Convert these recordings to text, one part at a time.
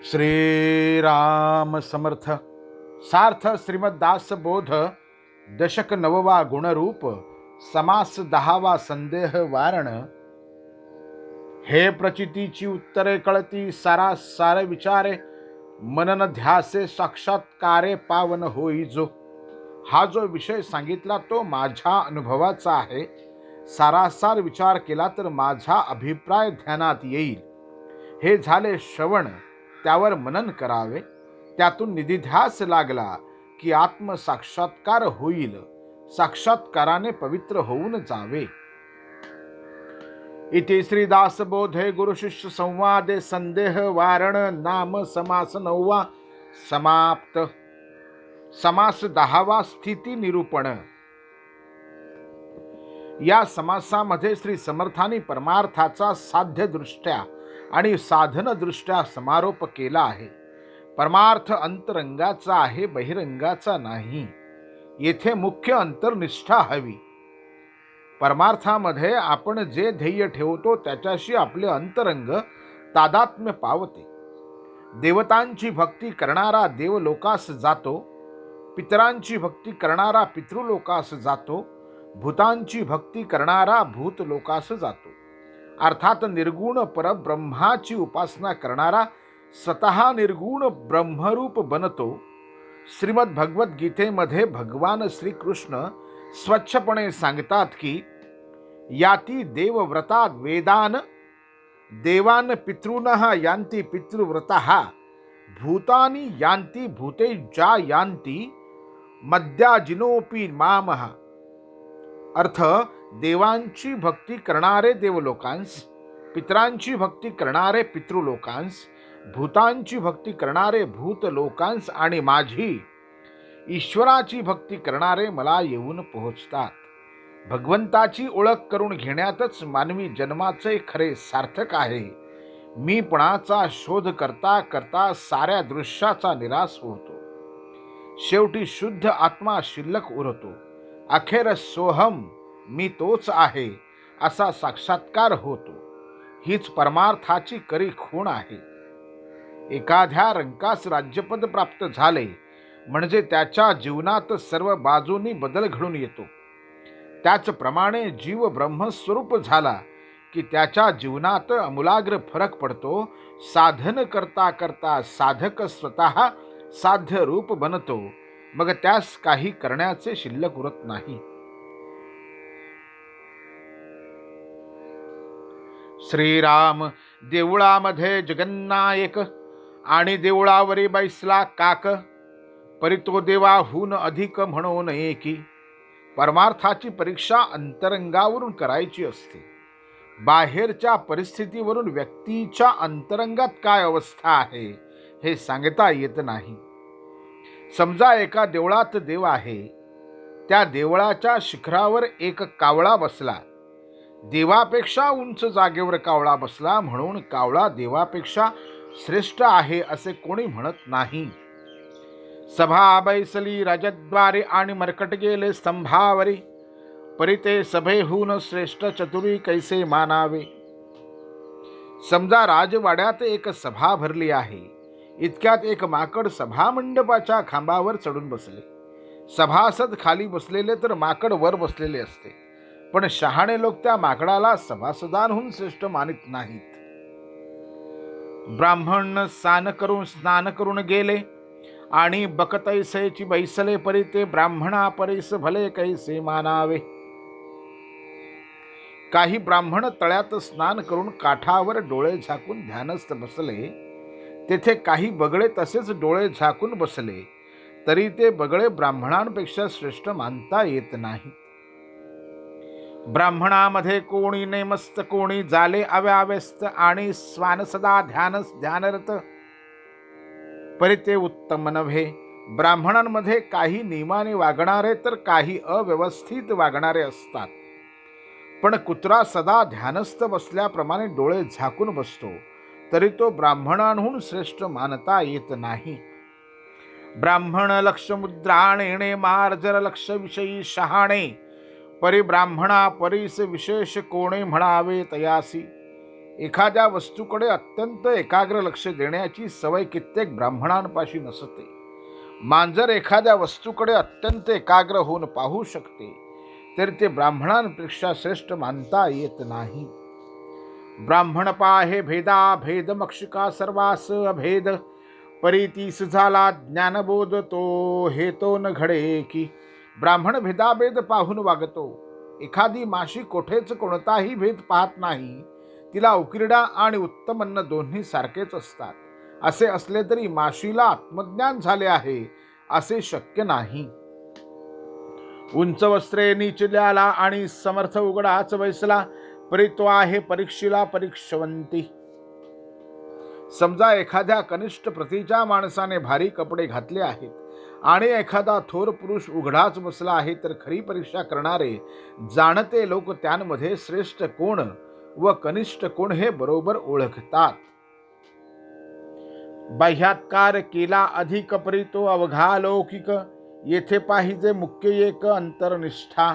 श्री राम समर्थ सार्थ श्रीमद्दास बोध दशक नववा गुणरूप समास दहावा संदेह वारण। हे प्रचितीची उत्तरे कळती सारास सार विचारे मनन ध्यासे साक्षात्कारे पावन होई जो। हा जो विषय सांगितला तो माझ्या अनुभवाचा आहे। सारासार विचार केला तर माझा अभिप्राय ध्यानात येईल। हे झाले श्रवण, त्यावर मनन करावे, त्यातून निधिध्यास लागला की आत्मसाक्षात्कार होईल, साक्षात्काराने पवित्र होऊन जावे। इति श्रीदास बोधे गुरु शिष्य संवादे संदेह वारण नाम समास नववा समाप्त। समास दहावा स्थिती निरूपण। या समासामध्ये श्री समर्थांनी परमार्थाचा साध्य दृष्ट्या आणि साधन दृष्ट्या समारोप केला आहे। परमार्थ अंतरंगाचा आहे, बहिरंगाचा नाही। येथे मुख्य अंतर्निष्ठा हवी। परमार्थामध्ये आपण जे ध्येय ठेवतो त्याच्याशी आपले अंतरंग तादात्म्य पावते। देवतांची भक्ती करणारा देवलोकास जातो, पितरांची भक्ती करणारा पितृलोकास जातो, भूतांची भक्ती करणारा भूतलोकास जातो। अर्थात निर्गुण परब्रह्माची उपासना करणारा स्वतः निर्गुण ब्रह्मरूप बनतो। श्रीमद भगवद्गीतेमध्ये भगवान श्रीकृष्ण स्वच्छपणे सांगतात की याती देवव्रता वेदान देवान पितॄनः यान्ति पितृव्रतः भूतानि यान्ति भूतेज्या यान्ति मद्याजिनोपि मामः। अर्थ, देवांची भक्ती करणारे देवलोकांस, पितरांची भक्ती करणारे पितृलोकांस, भूतांची भक्ती करणारे भूतलोकांस आणि माझी ईश्वराची भक्ती करणारे मला येऊन पोहोचतात। भगवंताची ओळख करून घेण्यातच मानवी जन्माचे खरे सार्थक आहे। मीपणाचा शोध करता करता साऱ्या दृश्याचा निराश होतो। शेवटी शुद्ध आत्मा शिल्लक उरतो। अखेर सोहम, मी तोच आहे असा साक्षात्कार होतो। हीच परमार्थाची खरी खूण आहे। एखाद्या रंकास राज्यपद प्राप्त झाले म्हणजे त्याच्या जीवनात सर्व बाजूंनी बदल घडून येतो। त्याचप्रमाणे जीव ब्रह्मस्वरूप झाला की त्याच्या जीवनात आमूलाग्र फरक पडतो। साधन करता करता साधक स्वतः साध्य रूप बनतो, मग त्यास काही करण्याचे शिल्लक उरत नाही। श्रीराम देवळामध्ये जगन्नायक आणि देवळावरी बैसला काक, परितो देवाहून अधिक म्हणून एकी। परमार्थाची परीक्षा अंतरंगावरून करायची असते। बाहेरच्या परिस्थितीवरून व्यक्तीच्या अंतरंगात काय अवस्था आहे हे सांगता येत नाही। समजा एका देवळात देव आहे, त्या देवळाच्या शिखरावर एक कावळा बसला। देवापेक्षा उंच जागेवर कावळा बसला म्हणून कावळा देवापेक्षा श्रेष्ठ आहे असे कोणी म्हणत नाही। सभा बैसली राजद्वारे आणि मरकट गेले स्तंभावरी, परिते सभेहून श्रेष्ठ चतुरी कैसे मानावे। समजा राजवाड्यात एक सभा भरली आहे। इतक्यात एक माकड सभा मंडपाच्या खांबावर चढून बसले। सभासद खाली बसलेले तर माकड वर बसलेले असते, पण शहाणे लोक त्या माकडाला सभासदांहून श्रेष्ठ मानित नाहीत। ब्राह्मण स्नान करून गेले आणि बकतैसेची बैसले, परी ते ब्राह्मणा परीस भले कैसे मानावे। काही ब्राह्मण तळ्यात स्नान करून काठावर डोळे झाकून ध्यानस्थ बसले। तेथे काही बगळे तसेच डोळे झाकून बसले, तरी ते बगळे ब्राह्मणांपेक्षा श्रेष्ठ मानता येत नाही। ब्राह्मणामध्ये कोणी नेमस्त, कोणी झाले अव्यवस्थ आणि स्वान सदा ध्यानरत, परी ते उत्तम नव्हे। ब्राह्मणांमध्ये काही नियमाने वागणारे तर काही अव्यवस्थित वागणारे असतात, पण कुत्रा सदा ध्यानस्थ बसल्याप्रमाणे डोळे झाकून बसतो, तरी तो ब्राह्मणांहून श्रेष्ठ मानता येत नाही। ब्राह्मण लक्ष मुद्राणे मार्जर लक्ष विषयी शहाणे, परी ब्राह्मणा परीस विशेष कोणे म्हणावे तयासी। एखाद्या वस्तूकडे अत्यंत एकाग्र लक्ष देण्याची सवय कित्येक ब्राह्मणांपाशी नसते. मांजर एखाद्या वस्तूकडे अत्यंत एकाग्र होऊन पाहू शकते, तर ते ब्राह्मणांपेक्षा श्रेष्ठ मानता येत नाही. ब्राह्मण पाहे भेदा भेद मक्षिका सर्वास अभेद, परीतीस झाला ज्ञानबोध तो हेतो न घडे की. ब्राह्मण भेदाभेद पाहून वागतो. एखादी माशी कोठेच कोणताही भेद पाहत नाही. तिला उकिरडा आणि उत्तम अन्न दोन्ही सारखेच असतात. असे असले तरी माशीला आत्मज्ञान झाले आहे असे शक्य नाही. उंच वस्त्रे नीचल्याला आणि समर्थ उघडाच बैसला, परी तो आहे परीक्षेला परीक्षवंती. समजा एखाद्या कनिष्ठ प्रतीच्या माणसाने भारी कपडे घातले आहेत आणि एखादा थोर पुरुष उघडाच बसला आहे, तर खरी परीक्षा करणारे जाणते लोक त्यांमध्ये श्रेष्ठ कोण व कनिष्ठ कोण हे बरोबर ओळखतात. बाह्यात्कार केला अधिक परी तो अवघा लौकिक, येथे पाहिजे मुख्य एक अंतरनिष्ठा.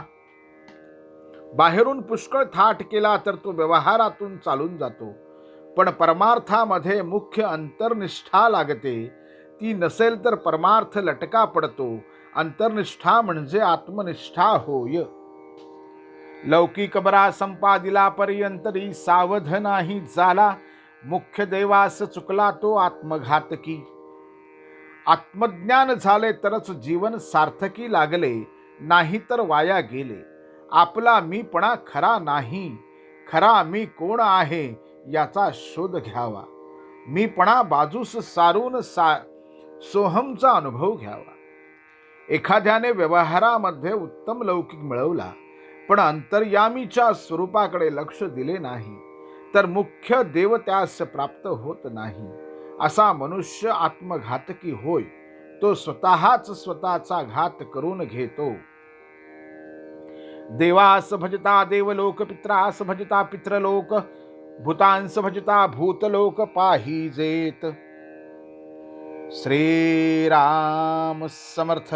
बाहेरून पुष्कळ थाट केला तर तो व्यवहारातून चालून जातो, पण परमार्थामध्ये मुख्य अंतरनिष्ठा लागते. ती नसेल तर परमार्थ लटका पडतो. अंतरनिष्ठा म्हणजे आत्मनिष्ठा होय. लौकिक बरा संपादिला पर्यंतरी सावध नाही झाला, मुख्य देवास चुकला तो आत्मघातकी. आत्मज्ञान झाले तरच जीवन सार्थकी लागले, नाही तर वाया गेले. आपला मीपणा खरा नाही. खरा मी कोण आहे याचा शोध घ्यावा. मीपणा बाजूस सारून सोहमचा अनुभव घ्यावा. एखाद्याने व्यवहारामध्ये उत्तम लौकिक मिळवला, पण अंतर्यामीच्या स्वरूपाकडे लक्ष दिले नाही, तर मुख्य देव त्यास प्राप्त होत नाही. असा मनुष्य आत्मघातकी होय. तो स्वतःच स्वतःचा घात करून घेतो. देवास भजता देवलोक, पित्रास भजता पित्रलोक, भूतांस भजता भूतलोक पाहिजेत. श्रीराम समर्थ.